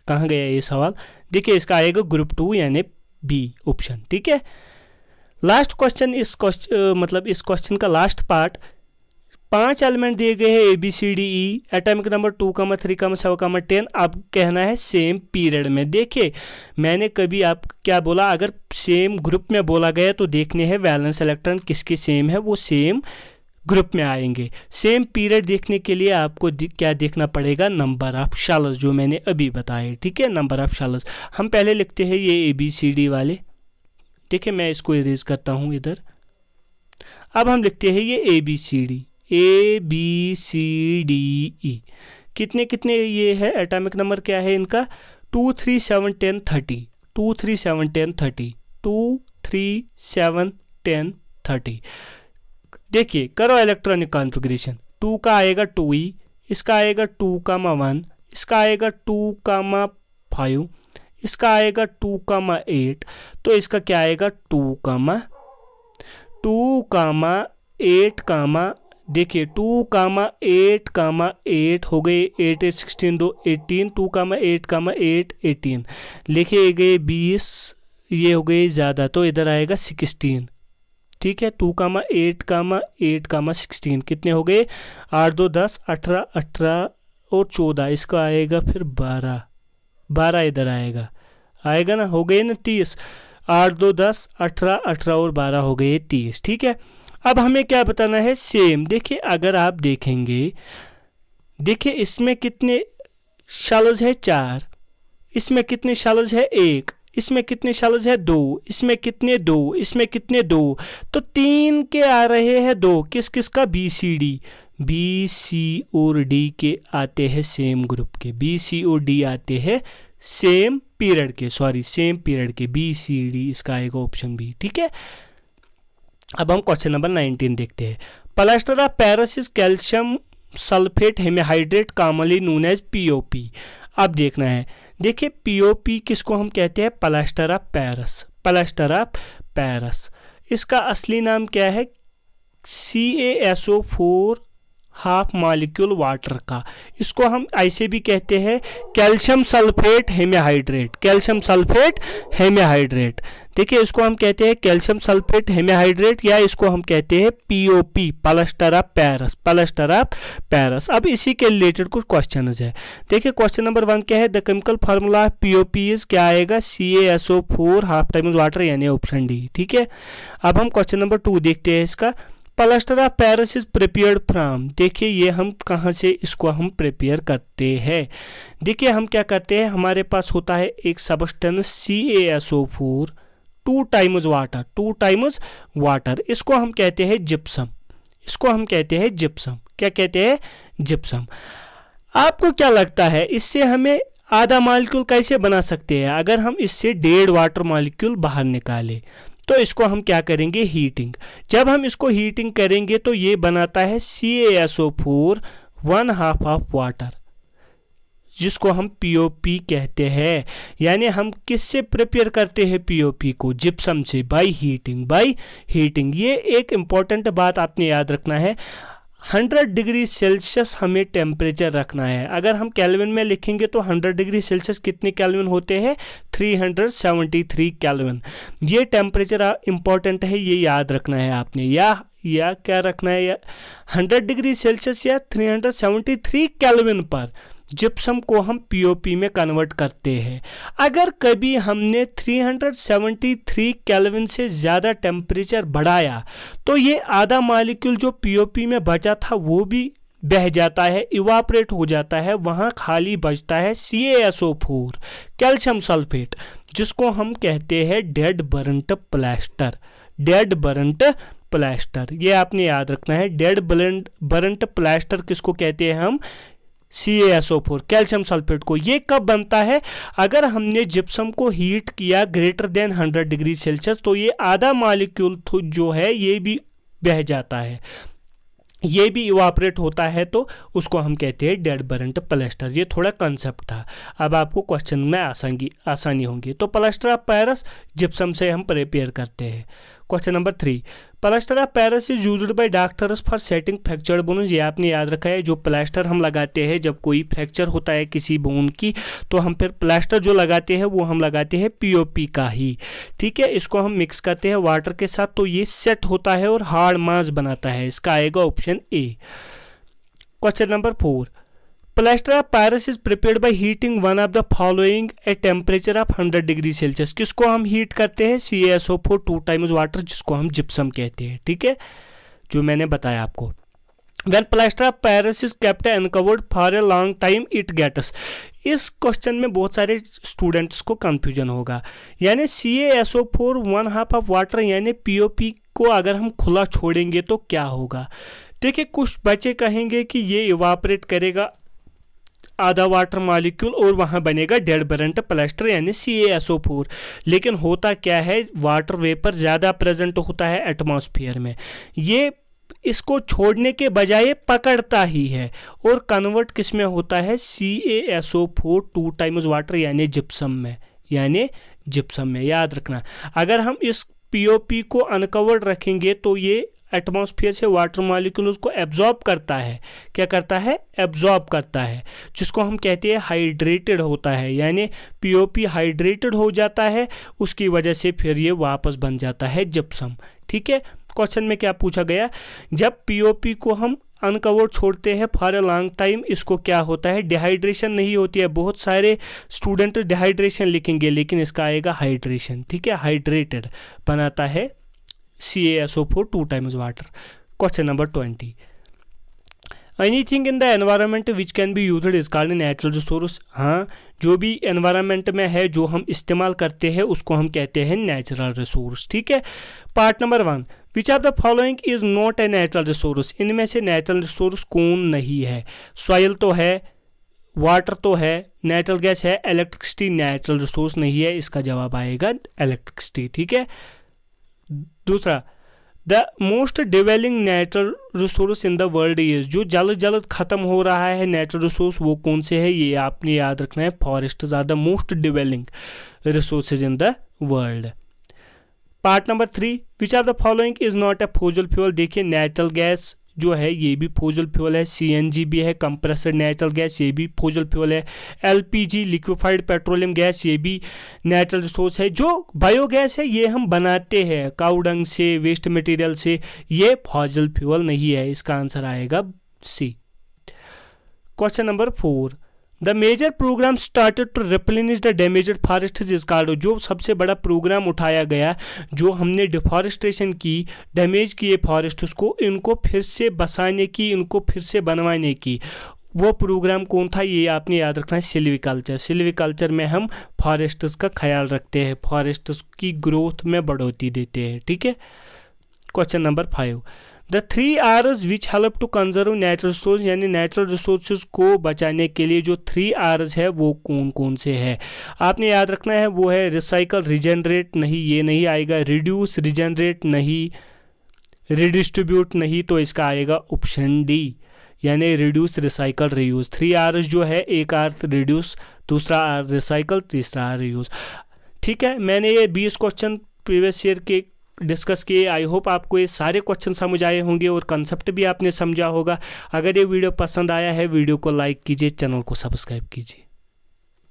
कहाँ गया ये सवाल? देखिए इसका आएगा ग्रुप 2 यानी बी ऑप्शन। ठीक है, लास्ट क्वेश्चन, इस क्वेश्चन का लास्ट पार्ट। 5 एलिमेंट दिए गए हैं ABCDE, एटॉमिक नंबर 2, 3, 7, 10। अब कहना है सेम पीरियड में। देखिए मैंने कभी आप क्या बोला, अगर सेम ग्रुप में बोला गया तो देखने हैं वैलेंस इलेक्ट्रॉन किसके सेम है, वो सेम ग्रुप में आएंगे। सेम पीरियड देखने के लिए आपको क्या देखना पड़ेगा? नंबर ऑफ शेल्स, जो मैंने अभी बताए। ठीक है, नंबर ऑफ शेल्स। हम पहले लिखते हैं ये ABCD वाले। देखिए मैं इसको इरेज करता हूँ इधर। अब हम लिखते हैं ये ABCD, ABCDE। कितने कितने ये है? एटॉमिक नंबर क्या है इनका? 2, 3, 7, 10, 30, 2, 3, 7, 10, 30, 2, 3, 7, 10, 30। देखिए करो इलेक्ट्रॉनिक कॉन्फ़िगरेशन। 2 का आएगा 2E, इसका आएगा 2,1, इसका आएगा 2,5, इसका आएगा 2,8, तो इसका क्या आएगा? 2,8, देखिए 2,8,8 हो गए, 8 8 16 2 18, 2,8,8 18, लिखे गए 20, ये हो गए ज़्यादा तो इधर आएगा 16। ठीक है, 2,8,8,16 कितने हो गए, 8 2 10 18 18 और 14, इसका आएगा फिर 12 12 इधर आएगा ना, हो गए ना 30, 8 2 10 18 18 और 12 हो गए 30। ठीक है, अब हमें क्या बताना है, सेम। देखिए अगर आप देखेंगे, देखिए इसमें कितने शल्स है 4, इसमें कितने शल्स है 1, इसमें कितने शल्स है 2, इसमें कितने 2, इसमें कितने 2, तो 3 के आ रहे हैं 2, किस किस का, B C D, B C और डी के आते हैं सेम ग्रुप के, बी सी और डी आते हैं सेम पीरियड के, सेम पीरियड के, बी सी डी, इसका आएगा ऑप्शन बी। ठीक है, अब हम क्वेश्चन नंबर 19 देखते हैं। Plaster of Paris is calcium sulphate hemihydrate commonly known as POP. अब देखना है, देखिए पीओपी किसको हम कहते हैं, plaster of Paris, plaster of Paris. इसका असली नाम क्या है, CaSO4 हाफ मॉलिक्यूल वाटर का, इसको हम ऐसे भी कहते हैं calcium sulphate hemihydrate, calcium sulphate hemihydrate. देखिए इसको हम कहते हैं कैल्शियम सल्फेट हेमीहाइड्रेट, या इसको हम कहते हैं POP, plaster of Paris, plaster of Paris. अब इसी के रिलेटेड कुछ क्वेश्चन है। देखिए क्वेश्चन नंबर 1 क्या है, the chemical formula of POP is, क्या आएगा, CaSO4 हाफ टाइम्स वाटर, यानी ऑप्शन डी। ठीक है, अब हम क्वेश्चन नंबर 2 देखते हैं। इसका plaster of Paris is prepared from, देखिए ये हम कहाँ से इसको हम प्रिपेयर करते हैं। देखिए हम क्या करते हैं, हमारे पास होता है एक substance CaSO4 2 times water, 2 times water, इसको हम कहते हैं जिप्सम, इसको हम कहते हैं जिप्सम। क्या कहते हैं, जिप्सम। आपको क्या लगता है इससे हमें आधा मॉलिक्यूल कैसे बना सकते हैं, अगर हम इससे 1.5 वाटर मॉलिक्यूल बाहर निकाले तो इसको हम क्या करेंगे, हीटिंग। जब हम इसको हीटिंग करेंगे तो ये बनाता है CaSO4 1/2 ऑफ वाटर, जिसको हम पीओपी कहते हैं। यानी हम किससे प्रिपेयर करते हैं पीओपी को, जिप्सम से, बाय हीटिंग, बाय हीटिंग। ये एक इंपॉर्टेंट बात आपने याद रखना है, 100 डिग्री सेल्सियस हमें टेम्परेचर रखना है। अगर हम केल्विन में लिखेंगे तो 100 डिग्री सेल्सियस कितने केल्विन होते हैं, 373 केल्विन। ये टेम्परेचर इंपॉर्टेंट है, ये याद रखना है आपने, या क्या रखना है, 100 डिग्री सेल्सियस या 373 केल्विन पर जिप्सम को हम पीओपी में कन्वर्ट करते हैं। अगर कभी हमने 373 केल्विन से ज़्यादा टेम्परेचर बढ़ाया तो ये आधा मॉलिक्यूल जो पीओपी में बचा था वो भी बह जाता है, इवापोरेट हो जाता है, वहाँ खाली बचता है CaSO4 कैल्शियम सल्फेट, जिसको हम कहते हैं dead burnt plaster, dead burnt plaster. ये आपने याद रखना है, डेड बर्न्ट प्लास्टर किसको कहते हैं हम, CaSO4 कैल्शियम सल्फेट को। ये कब बनता है, अगर हमने जिप्सम को हीट किया ग्रेटर देन 100 डिग्री सेल्सियस, तो ये आधा मॉलिक्यूल जो है ये भी बह जाता है, ये भी इवापोरेट होता है, तो उसको हम कहते हैं डेड बर्न्ट प्लास्टर। ये थोड़ा कंसेप्ट था, अब आपको क्वेश्चन में आसानी होगी। तो प्लास्टर ऑफ पेरिस जिप्सम से हम प्रिपेयर करते हैं। Question number 3, plaster of Paris is used by doctors for setting fractured bones. ये आपने याद रखा है, जो प्लास्टर हम लगाते हैं जब कोई फ्रैक्चर होता है किसी बोन की, तो हम फिर प्लास्टर जो लगाते हैं वो हम लगाते हैं पीओपी का ही। ठीक है, इसको हम मिक्स करते हैं वाटर के साथ, तो ये सेट होता है और हार्ड मास बनाता है, इसका आएगा option A. Question number 4, plaster of Paris is prepared by heating one of the following a temperature of 100 degree Celsius. किसको हम हीट करते हैं, CaSO4 2 टाइम्स वाटर, जिसको हम जिप्सम कहते हैं। ठीक है, जो मैंने बताया आपको। When plaster of Paris is kept uncovered for a long time it gets, इस क्वेश्चन में बहुत सारे स्टूडेंट्स को कंफ्यूजन होगा। यानी CaSO4 1/2 ऑफ वाटर यानी पीओपी को अगर हम खुला छोड़ेंगे तो क्या होगा। देखिए कुछ बच्चे कहेंगे कि ये इवापोरेट करेगा आधा वाटर मॉलिक्यूल और वहाँ बनेगा डेड बर्न्ट प्लास्टर यानी CaSO4, लेकिन होता क्या है, वाटर वेपर ज़्यादा प्रेजेंट होता है एटमॉस्फेयर में, ये इसको छोड़ने के बजाय पकड़ता ही है और कन्वर्ट किस में होता है, CaSO4 2 टाइम्स वाटर यानी जिप्सम में, यानी जिप्सम में। याद रखना, अगर हम इस पीओपी को अनकवर्ड रखेंगे तो ये एटमॉस्फेयर से वाटर मॉलिक्यूल उसको एब्जॉर्ब करता है। क्या करता है? एब्जॉर्ब करता है, जिसको हम कहते हैं हाइड्रेटेड होता है, यानी पीओपी हाइड्रेटेड हो जाता है, उसकी वजह से फिर ये वापस बन जाता है जिप्सम। ठीक है, क्वेश्चन में क्या पूछा गया, जब पीओपी को हम अनकवर्ड छोड़ते हैं फॉर अ लॉन्ग टाइम, इसको क्या होता है? डिहाइड्रेशन नहीं होती है। बहुत सारे स्टूडेंट डिहाइड्रेशन लिखेंगे, लेकिन इसका आएगा हाइड्रेशन। ठीक है, हाइड्रेटेड बनाता है CaSO4 2 times water. Question number 20, anything in the environment which can be used is called natural resource. हाँ, जो भी एनवायरनमेंट में है, जो हम इस्तेमाल करते हैं, उसको हम कहते हैं नेचुरल रिसोर्स। ठीक है, part number 1, which of the following is not a natural resource. इनमें से नेचुरल रिसोर्स कौन नहीं है? सॉइल तो है, वाटर तो है, नेचुरल गैस है, इलेक्ट्रिसिटी नेचुरल रिसोर्स नहीं है। इसका जवाब आएगा इलेक्ट्रिसिटी। ठीक है, दूसरा, the most dwelling natural resource in the world is, जो जल्द जल्द खत्म हो रहा है नेचुरल रिसोर्स, वो कौन से है? ये आपने याद रखना है, forest are the most dwelling resources in the world. Part number 3, which of the following is not a fossil fuel. देखिए, नेचुरल गैस जो है ये भी फॉसिल फ्यूल है, CNG भी है, कंप्रेसर नेचुरल गैस, ये भी फॉसिल फ्यूल है, LPG लिक्विफाइड पेट्रोलियम गैस, ये भी नेचुरल रिसोर्स है। जो बायोगैस है ये हम बनाते हैं काऊ डंग से, वेस्ट मटेरियल से, ये फॉसिल फ्यूल नहीं है। इसका आंसर आएगा C। Question number 4, the major program started to replenish the damaged forest is called. जो सबसे बड़ा प्रोग्राम उठाया गया, जो हमने डिफॉरेस्टेशन की, डैमेज किए फॉरेस्ट को, इनको फिर से बसाने की, इनको फिर से बनवाने की, वो प्रोग्राम कौन था? ये आपने याद रखना है, सिल्वीकल्चर। सिल्वीकल्चर में हम फॉरेस्ट्स का ख्याल रखते हैं, फॉरेस्ट्स की ग्रोथ में बढ़ोतरी देते हैं। ठीक है, question number 5, the 3 R's which help to conserve natural resource, यानी नेचुरल रिसोर्सेज को बचाने के लिए जो 3 R's है वो कौन कौन से है? आपने याद रखना है, वो है रिसाइकल, रिजेनरेट नहीं, ये नहीं आएगा, रिड्यूस, रिजेनरेट नहीं, रिडिस्ट्रीब्यूट नहीं, तो इसका आएगा ऑप्शन D, यानी रिड्यूस, रिसाइकल, रीयूज। 3 R's जो है, एक R रिड्यूस, दूसरा R रिसाइकल, तीसरा R रीयूज। ठीक है, मैंने ये 20 क्वेश्चन प्रीवियस ईयर के डिस्कस किए। आई होप आपको ये सारे क्वेश्चन समझ आए होंगे और कंसेप्ट भी आपने समझा होगा। अगर ये वीडियो पसंद आया है, वीडियो को लाइक कीजिए, चैनल को सब्सक्राइब कीजिए।